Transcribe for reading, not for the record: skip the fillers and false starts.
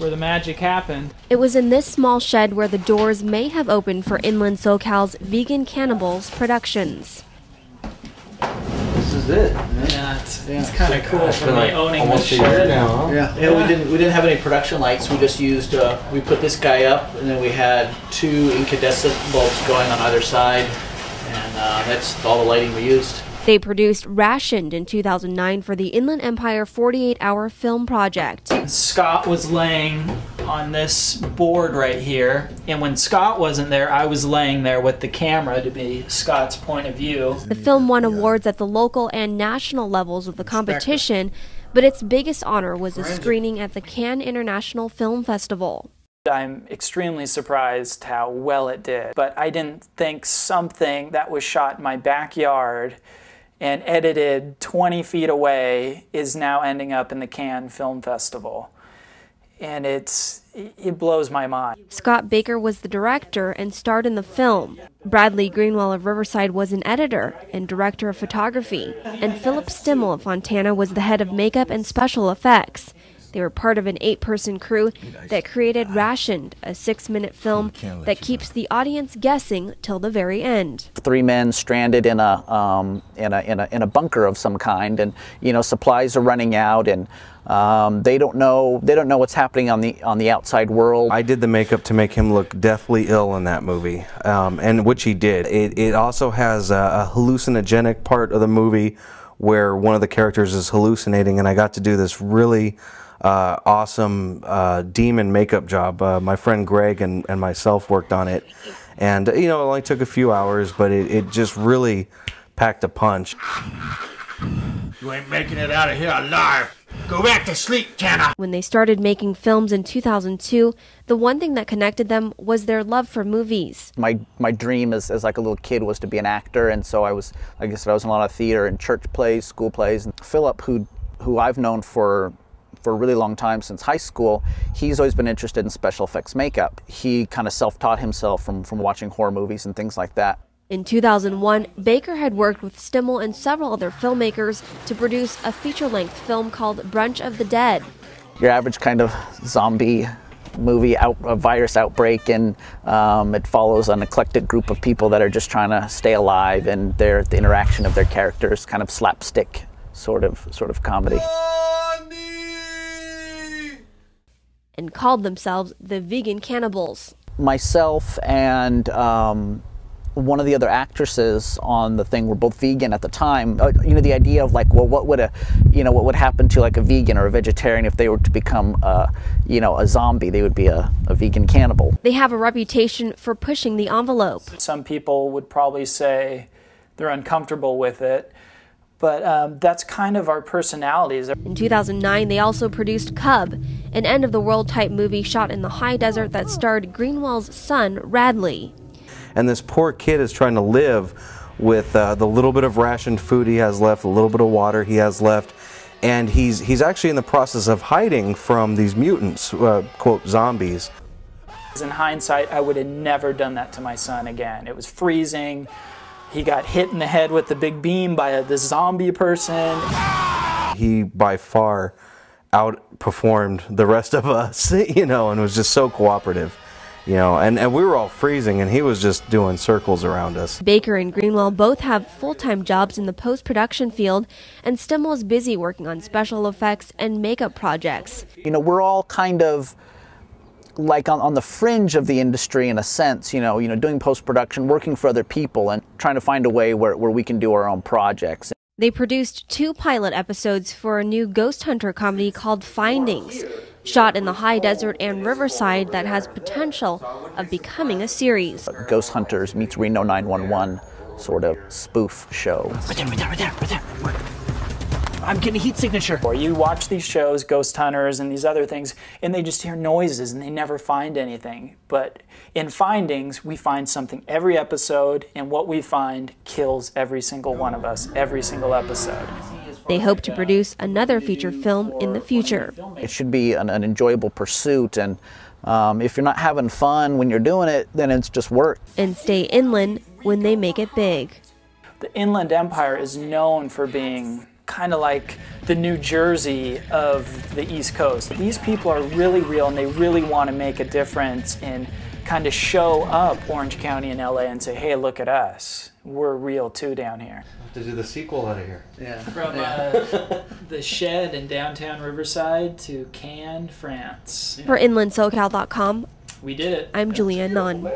where the magic happened. It was in this small shed where the doors may have opened for Inland SoCal's Vegan Cannibals Productions. This is it. Yeah, it's kind of cool for me owning this shed shed. now, huh? Yeah, we didn't have any production lights. We just used we put this guy up, and then we had 2 incandescent bulbs going on either side, and that's all the lighting we used. They produced Rationed in 2009 for the Inland Empire 48-hour film project. Scott was laying on this board right here, and when Scott wasn't there, I was laying there with the camera to be Scott's point of view. The film won awards at the local and national levels of the competition, but its biggest honor was a screening at the Cannes International Film Festival. I'm extremely surprised how well it did, but I didn't think something that was shot in my backyard and edited 20 feet away is now ending up in the Cannes Film Festival. And it blows my mind. Scott Baker was the director and starred in the film. Bradley Greenwell of Riverside was an editor and director of photography. And Philip Stimmel of Fontana was the head of makeup and special effects. They were part of an 8-person crew that created Rationed, a 6-minute film that keeps the audience guessing till the very end. 3 men stranded in a bunker of some kind, and supplies are running out, and they don't know what's happening on the outside world. I did the makeup to make him look deathly ill in that movie, and which he did. It also has a hallucinogenic part of the movie where one of the characters is hallucinating, and I got to do this really awesome demon makeup job. My friend Greg and myself worked on it, and it only took a few hours, but it just really packed a punch. You ain't making it out of here alive. Go back to sleep, Tanner. When they started making films in 2002, the one thing that connected them was their love for movies. My dream as like a little kid was to be an actor, and so I was in a lot of theater and church plays, school plays. And Philip, who I've known for a really long time, since high school, he's always been interested in special effects makeup. He kind of self-taught himself from watching horror movies and things like that. In 2001, Baker had worked with Stimmel and several other filmmakers to produce a feature-length film called Brunch of the Dead. Your average kind of zombie movie, a virus outbreak, and it follows an eclectic group of people that are just trying to stay alive, and the interaction of their characters, kind of slapstick sort of comedy. And called themselves the Vegan Cannibals. Myself and one of the other actresses on the thing were both vegan at the time. The idea of like, well, what would happen to like a vegan or a vegetarian if they were to become a zombie? They would be a vegan cannibal. They have a reputation for pushing the envelope. Some people would probably say they're uncomfortable with it, but that's kind of our personalities. In 2009, they also produced Cub, an end-of-the-world type movie shot in the high desert that starred Greenwell's son, Radley. And this poor kid is trying to live with the little bit of rationed food he has left, the little bit of water he has left, and he's actually in the process of hiding from these mutants, quote, zombies. In hindsight, I would have never done that to my son again. It was freezing. He got hit in the head with the big beam by this zombie person. He by far outperformed the rest of us, and was just so cooperative, and we were all freezing, and he was just doing circles around us. Baker and Greenwell both have full-time jobs in the post-production field, and Stimmel is busy working on special effects and makeup projects. We're all kind of like on the fringe of the industry in a sense, doing post-production, working for other people, and trying to find a way where we can do our own projects. They produced 2 pilot episodes for a new ghost hunter comedy called Findings, shot in the high desert and Riverside that has potential of becoming a series. Ghost Hunters meets Reno 911 sort of spoof show. Right there. I'm getting a heat signature. Or you watch these shows, Ghost Hunters and these other things, and they just hear noises and they never find anything. But in Findings, we find something every episode, and what we find kills every single one of us, every single episode. They hope to produce another feature film in the future. It should be an enjoyable pursuit, and if you're not having fun when you're doing it, then it's just work. And stay inland when they make it big. The Inland Empire is known for being kind of like the New Jersey of the East Coast. These people are really real, and they really want to make a difference and kind of show up Orange County and LA and say, hey, look at us. We're real too down here. To do the sequel out of here. Yeah. From the shed in downtown Riverside to Cannes, France. For InlandSoCal.com, We did it. I'm Julianne Nunn.